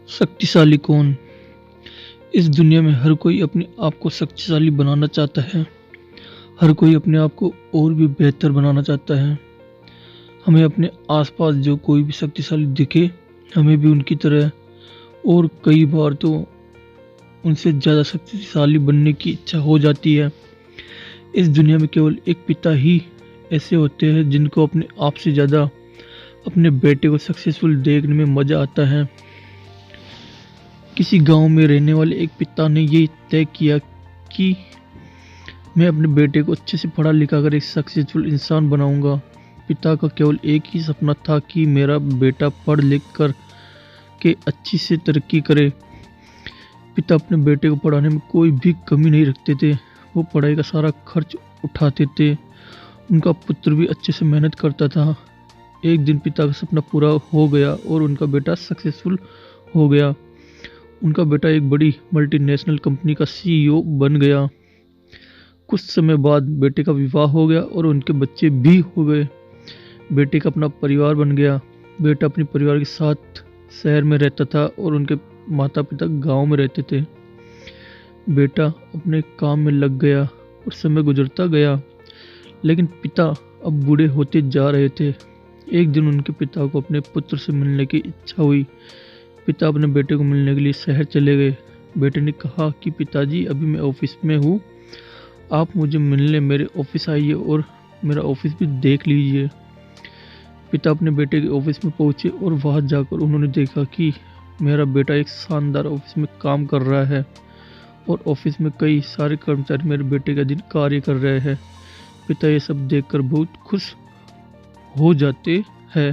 शक्तिशाली कौन? इस दुनिया में हर कोई अपने आप को शक्तिशाली बनाना चाहता है। हर कोई अपने आप को और भी बेहतर बनाना चाहता है। हमें अपने आसपास जो कोई भी शक्तिशाली दिखे, हमें भी उनकी तरह और कई बार तो उनसे ज़्यादा शक्तिशाली बनने की इच्छा हो जाती है। इस दुनिया में केवल एक पिता ही ऐसे होते हैं जिनको अपने आप से ज़्यादा अपने बेटे को सक्सेसफुल देखने में मज़ा आता है। किसी गांव में रहने वाले एक पिता ने ये तय किया कि मैं अपने बेटे को अच्छे से पढ़ा लिखा कर एक सक्सेसफुल इंसान बनाऊंगा। पिता का केवल एक ही सपना था कि मेरा बेटा पढ़ लिख कर के अच्छी से तरक्की करे। पिता अपने बेटे को पढ़ाने में कोई भी कमी नहीं रखते थे। वो पढ़ाई का सारा खर्च उठाते थे। उनका पुत्र भी अच्छे से मेहनत करता था। एक दिन पिता का सपना पूरा हो गया और उनका बेटा सक्सेसफुल हो गया। उनका बेटा एक बड़ी मल्टीनेशनल कंपनी का सीईओ बन गया। कुछ समय बाद बेटे का विवाह हो गया और उनके बच्चे भी हो गए। बेटे का अपना परिवार बन गया। बेटा अपने परिवार के साथ शहर में रहता था और उनके माता पिता गांव में रहते थे। बेटा अपने काम में लग गया और समय गुजरता गया, लेकिन पिता अब बूढ़े होते जा रहे थे। एक दिन उनके पिता को अपने पुत्र से मिलने की इच्छा हुई। पिता अपने बेटे को मिलने के लिए शहर चले गए। बेटे ने कहा कि पिताजी, अभी मैं ऑफिस में हूँ, आप मुझे मिलने मेरे ऑफिस आइए और मेरा ऑफिस भी देख लीजिए। पिता अपने बेटे के ऑफिस में पहुँचे और वहाँ जाकर उन्होंने देखा कि मेरा बेटा एक शानदार ऑफिस में काम कर रहा है और ऑफिस में कई सारे कर्मचारी मेरे बेटे का दिन कार्य कर रहे हैं। पिता ये सब देखकर बहुत खुश हो जाते हैं।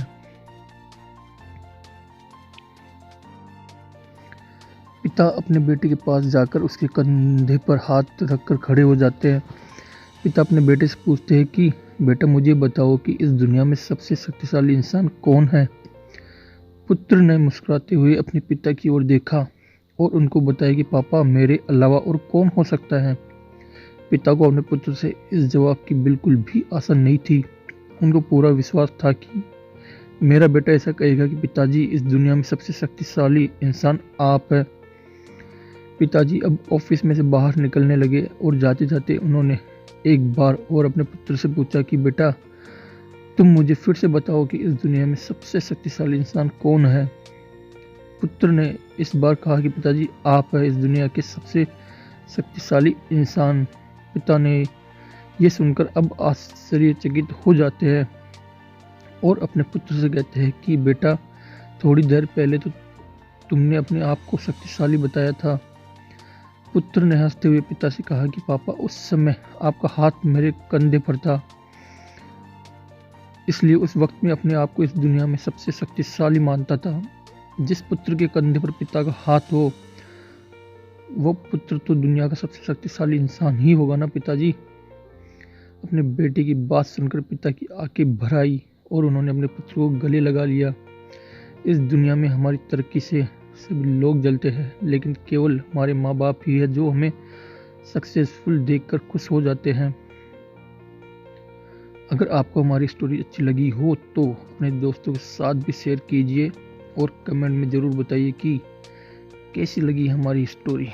पिता अपने बेटे के पास जाकर उसके कंधे पर हाथ रखकर खड़े हो जाते हैं। पिता अपने बेटे से पूछते हैं कि बेटा, मुझे बताओ कि इस दुनिया में सबसे शक्तिशाली इंसान कौन है। पुत्र ने मुस्कुराते हुए अपने पिता की ओर देखा और उनको बताया कि पापा, मेरे अलावा और कौन हो सकता है। पिता को अपने पुत्र से इस जवाब की बिल्कुल भी आशा नहीं थी। उनको पूरा विश्वास था कि मेरा बेटा ऐसा कहेगा कि पिताजी, इस दुनिया में सबसे शक्तिशाली इंसान आप है। पिताजी अब ऑफिस में से बाहर निकलने लगे और जाते जाते उन्होंने एक बार और अपने पुत्र से पूछा कि बेटा, तुम मुझे फिर से बताओ कि इस दुनिया में सबसे शक्तिशाली इंसान कौन है। पुत्र ने इस बार कहा कि पिताजी, आप है इस दुनिया के सबसे शक्तिशाली इंसान। पिता ने ये सुनकर अब आश्चर्यचकित हो जाते हैं और अपने पुत्र से कहते हैं कि बेटा, थोड़ी देर पहले तो तुमने अपने आप को शक्तिशाली बताया था। पुत्र ने हंसते हुए पिता से कहा कि पापा, उस समय आपका हाथ मेरे कंधे पर था, इसलिए उस वक्त में अपने आप को इस दुनिया में सबसे शक्तिशाली मानता था। जिस पुत्र के कंधे पर पिता का हाथ हो, वो पुत्र तो दुनिया का सबसे शक्तिशाली इंसान ही होगा ना पिताजी। अपने बेटे की बात सुनकर पिता की आंखें भर आई और उन्होंने अपने पुत्र को गले लगा लिया। इस दुनिया में हमारी तरक्की से सभी लोग जलते हैं, लेकिन केवल हमारे माँ बाप ही है जो हमें सक्सेसफुल देखकर खुश हो जाते हैं। अगर आपको हमारी स्टोरी अच्छी लगी हो तो अपने दोस्तों के साथ भी शेयर कीजिए और कमेंट में ज़रूर बताइए कि कैसी लगी हमारी स्टोरी।